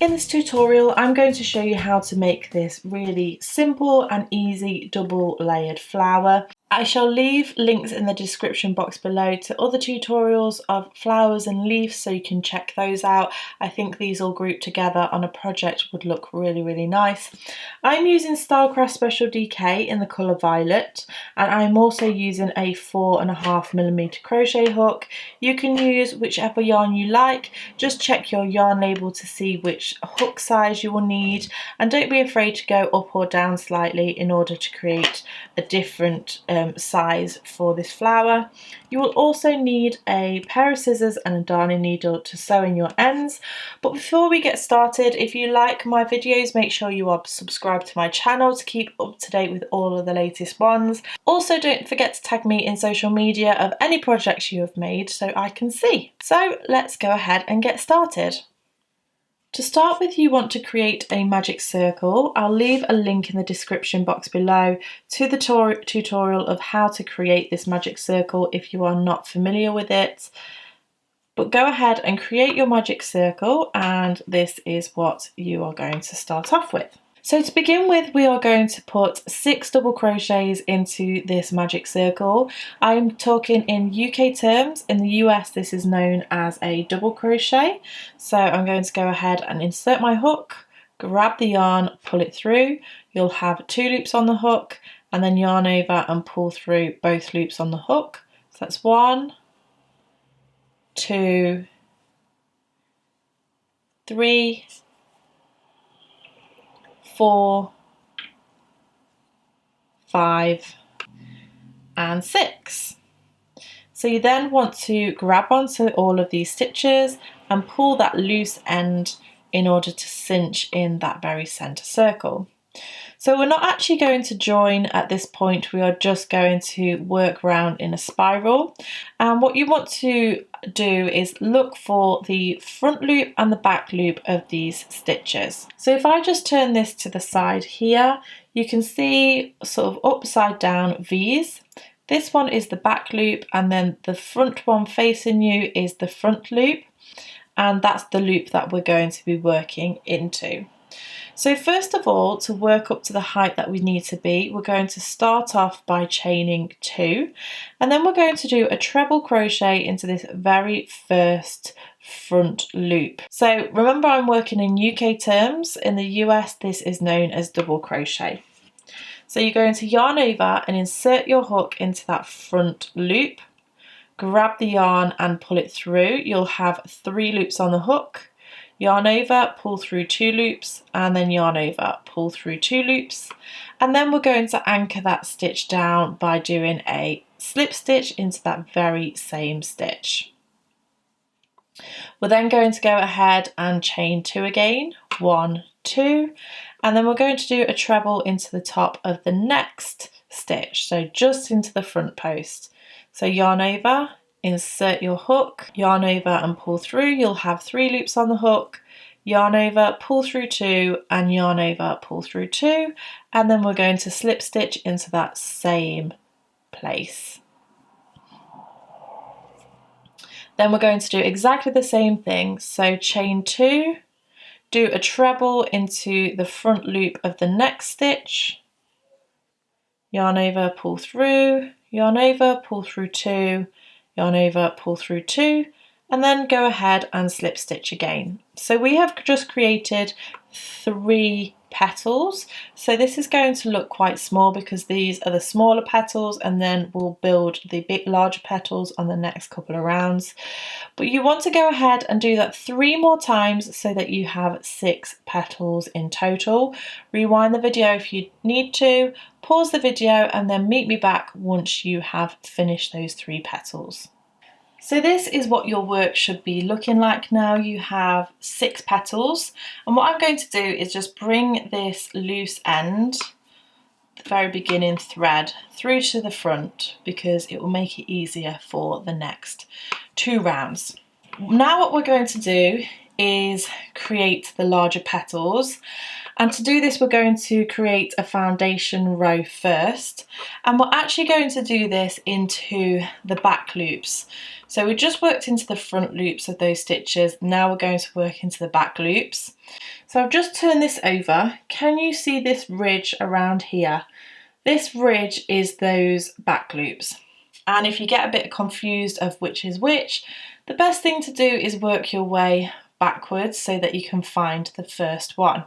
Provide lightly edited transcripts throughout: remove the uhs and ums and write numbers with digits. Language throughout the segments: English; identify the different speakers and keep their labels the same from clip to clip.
Speaker 1: In this tutorial, I'm going to show you how to make this really simple and easy double layered flower. I shall leave links in the description box below to other tutorials of flowers and leaves so you can check those out. I think these all grouped together on a project would look really nice. I'm using Stylecraft Special DK in the colour violet, and I'm also using a 4.5mm crochet hook. You can use whichever yarn you like. Just check your yarn label to see which hook size you will need, and don't be afraid to go up or down slightly in order to create a different size for this flower. You will also need a pair of scissors and a darning needle to sew in your ends. But before we get started, if you like my videos, make sure you are subscribed to my channel to keep up to date with all of the latest ones. Also, don't forget to tag me in social media of any projects you have made so I can see. So let's go ahead and get started. To start with, you want to create a magic circle. I'll leave a link in the description box below to the tutorial of how to create this magic circle if you are not familiar with it. But go ahead and create your magic circle, and this is what you are going to start off with. So to begin with, we are going to put 6 double crochets into this magic circle. I'm talking in UK terms. In the US, this is known as a double crochet. So I'm going to go ahead and insert my hook, grab the yarn, pull it through. You'll have 2 loops on the hook, and then yarn over and pull through both loops on the hook. So that's 1, 2, 3, 4, 5 and 6. So you then want to grab onto all of these stitches and pull that loose end in order to cinch in that very center circle. So we're not actually going to join at this point, we are just going to work round in a spiral. And what you want to do is look for the front loop and the back loop of these stitches. So if I just turn this to the side here, you can see sort of upside down V's. This one is the back loop, and then the front one facing you is the front loop, and that's the loop that we're going to be working into. So first of all, to work up to the height that we need to be, we're going to start off by chaining 2, and then we're going to do a treble crochet into this very first front loop. So remember, I'm working in UK terms. In the US, this is known as double crochet. So you're going to yarn over and insert your hook into that front loop, grab the yarn and pull it through. You'll have 3 loops on the hook. Yarn over, pull through 2 loops, and then yarn over, pull through 2 loops. And then we're going to anchor that stitch down by doing a slip stitch into that very same stitch. We're then going to go ahead and chain 2 again, 1, 2, and then we're going to do a treble into the top of the next stitch, so just into the front post. So yarn over, insert your hook, yarn over and pull through. You'll have 3 loops on the hook, yarn over, pull through 2, and yarn over, pull through 2, and then we're going to slip stitch into that same place. Then we're going to do exactly the same thing, so chain 2, do a treble into the front loop of the next stitch, yarn over, pull through, yarn over, pull through 2, yarn over, pull through 2, and then go ahead and slip stitch again. So we have just created 3 petals. So this is going to look quite small because these are the smaller petals, and then we'll build the big larger petals on the next couple of rounds. But you want to go ahead and do that 3 more times so that you have 6 petals in total. Rewind the video if you need to, pause the video, and then meet me back once you have finished those 3 petals. So this is what your work should be looking like now. You have 6 petals, and what I'm going to do is just bring this loose end, the very beginning thread, through to the front because it will make it easier for the next 2 rounds. Now what we're going to do is create the larger petals. And to do this, we're going to create a foundation row first, and we're actually going to do this into the back loops. So we just worked into the front loops of those stitches, now we're going to work into the back loops. So I've just turned this over. Can you see this ridge around here? This ridge is those back loops. And if you get a bit confused of which is which, the best thing to do is work your way backwards so that you can find the first one.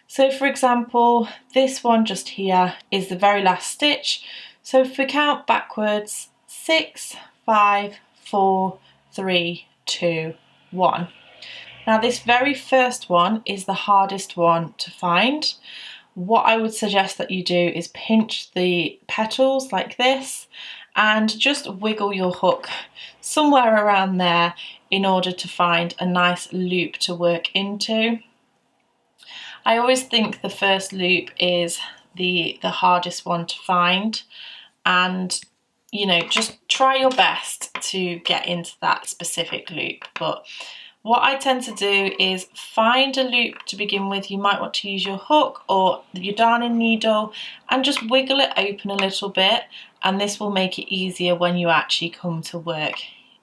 Speaker 1: So for example, this one just here is the very last stitch. So if we count backwards, 6, 5, 4, 3, 2, 1. Now this very first one is the hardest one to find. What I would suggest that you do is pinch the petals like this and just wiggle your hook somewhere around there in order to find a nice loop to work into. I always think the first loop is the hardest one to find, and you know, just try your best to get into that specific loop. But what I tend to do is find a loop to begin with. You might want to use your hook or your darning needle and just wiggle it open a little bit, and this will make it easier when you actually come to work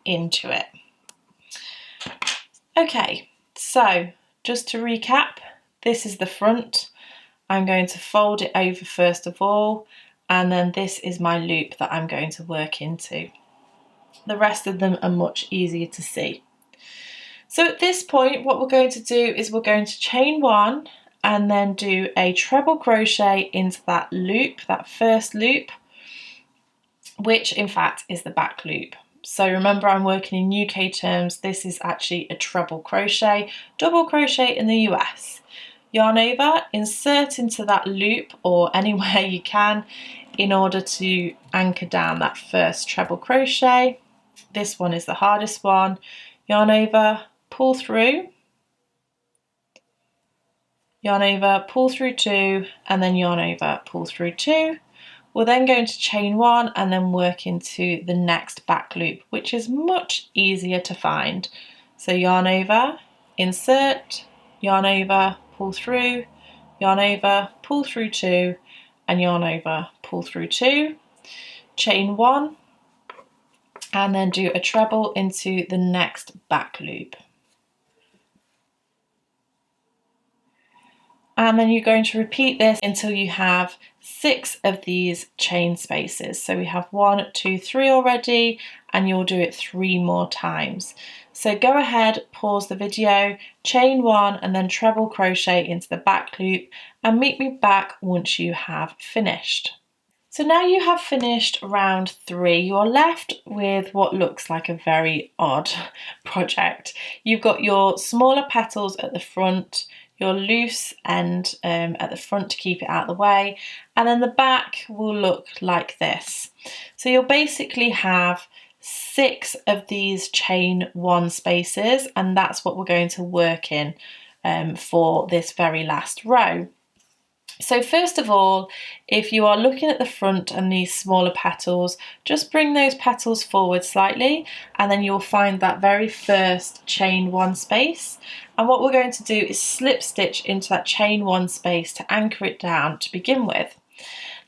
Speaker 1: into it. Okay, so just to recap, this is the front. I'm going to fold it over first of all, and then this is my loop that I'm going to work into. The rest of them are much easier to see. So at this point, what we're going to do is we're going to chain one and then do a treble crochet into that loop, that first loop, which in fact is the back loop. So remember, I'm working in UK terms. This is actually a treble crochet, double crochet in the US. Yarn over, insert into that loop or anywhere you can in order to anchor down that first treble crochet. This one is the hardest one. Yarn over, pull through, yarn over, pull through two, and then yarn over, pull through two. We're then going to chain one and then work into the next back loop, which is much easier to find. So yarn over, insert, yarn over, pull through, yarn over, pull through two, and yarn over, pull through two, chain one, and then do a treble into the next back loop. And then you're going to repeat this until you have 6 of these chain spaces. So we have 1, 2, 3 already, and you'll do it 3 more times. So go ahead, pause the video, chain 1 and then treble crochet into the back loop, and meet me back once you have finished. So now you have finished round 3, you are left with what looks like a very odd project. You've got your smaller petals at the front, your loose end at the front to keep it out of the way, and then the back will look like this. So you'll basically have 6 of these chain 1 spaces, and that's what we're going to work in for this very last row. So first of all, if you are looking at the front and these smaller petals, just bring those petals forward slightly, and then you'll find that very first chain 1 space. And what we're going to do is slip stitch into that chain 1 space to anchor it down to begin with.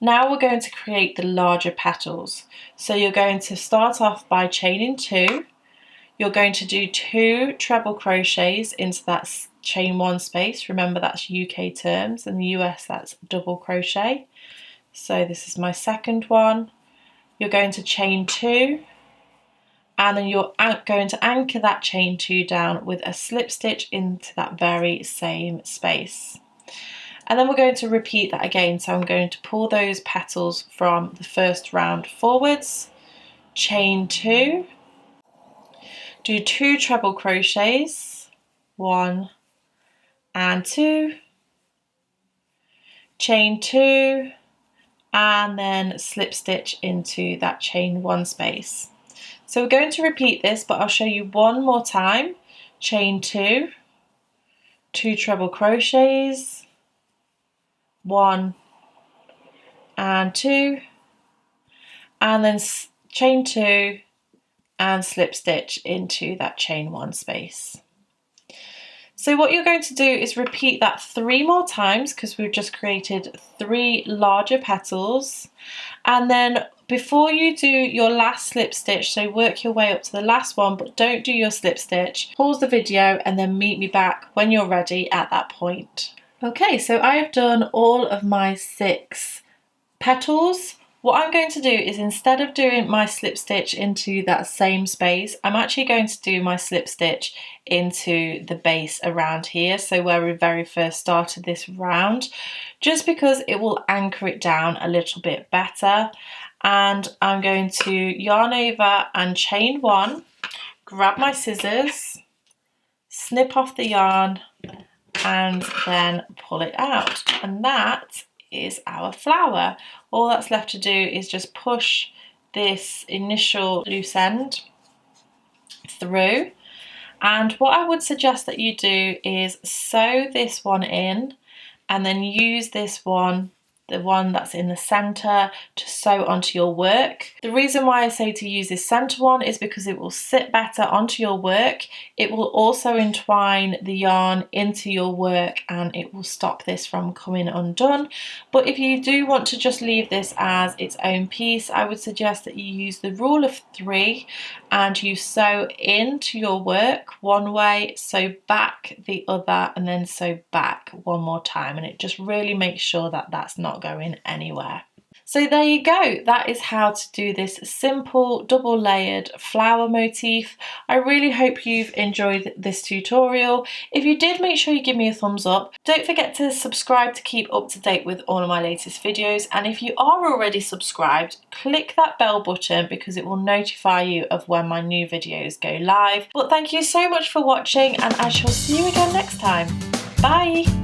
Speaker 1: Now we're going to create the larger petals. So you're going to start off by chaining 2. You're going to do 2 treble crochets into that chain 1 space. Remember, that's UK terms. In the US, that's double crochet. So this is my second one. You're going to chain 2, and then you're going to anchor that chain 2 down with a slip stitch into that very same space. And then we're going to repeat that again. So I'm going to pull those petals from the first round forwards, chain 2, do 2 treble crochets, 1 and 2, chain 2, and then slip stitch into that chain 1 space. So we're going to repeat this, but I'll show you one more time. Chain 2, 2 treble crochets, 1 and 2, and then chain 2 and slip stitch into that chain 1 space. So what you're going to do is repeat that 3 more times because we've just created 3 larger petals. And then before you do your last slip stitch, so work your way up to the last one, but don't do your slip stitch, pause the video and then meet me back when you're ready at that point. Okay, so I have done all of my 6 petals. What I'm going to do is, instead of doing my slip stitch into that same space, I'm actually going to do my slip stitch into the base around here, so where we very first started this round, just because it will anchor it down a little bit better. And I'm going to yarn over and chain 1, grab my scissors, snip off the yarn and then pull it out, and that is our flower. All that's left to do is just push this initial loose end through, and what I would suggest that you do is sew this one in and then use this one, the one that's in the center, to sew onto your work. The reason why I say to use this center one is because it will sit better onto your work. It will also entwine the yarn into your work and it will stop this from coming undone. But if you do want to just leave this as its own piece, I would suggest that you use the rule of 3 and you sew into your work one way, sew back the other, and then sew back one more time, and it just really makes sure that that's not going anywhere. So there you go, that is how to do this simple double layered flower motif. I really hope you've enjoyed this tutorial. If you did, make sure you give me a thumbs up. Don't forget to subscribe to keep up to date with all of my latest videos, and if you are already subscribed, click that bell button because it will notify you of when my new videos go live. But thank you so much for watching, and I shall see you again next time. Bye!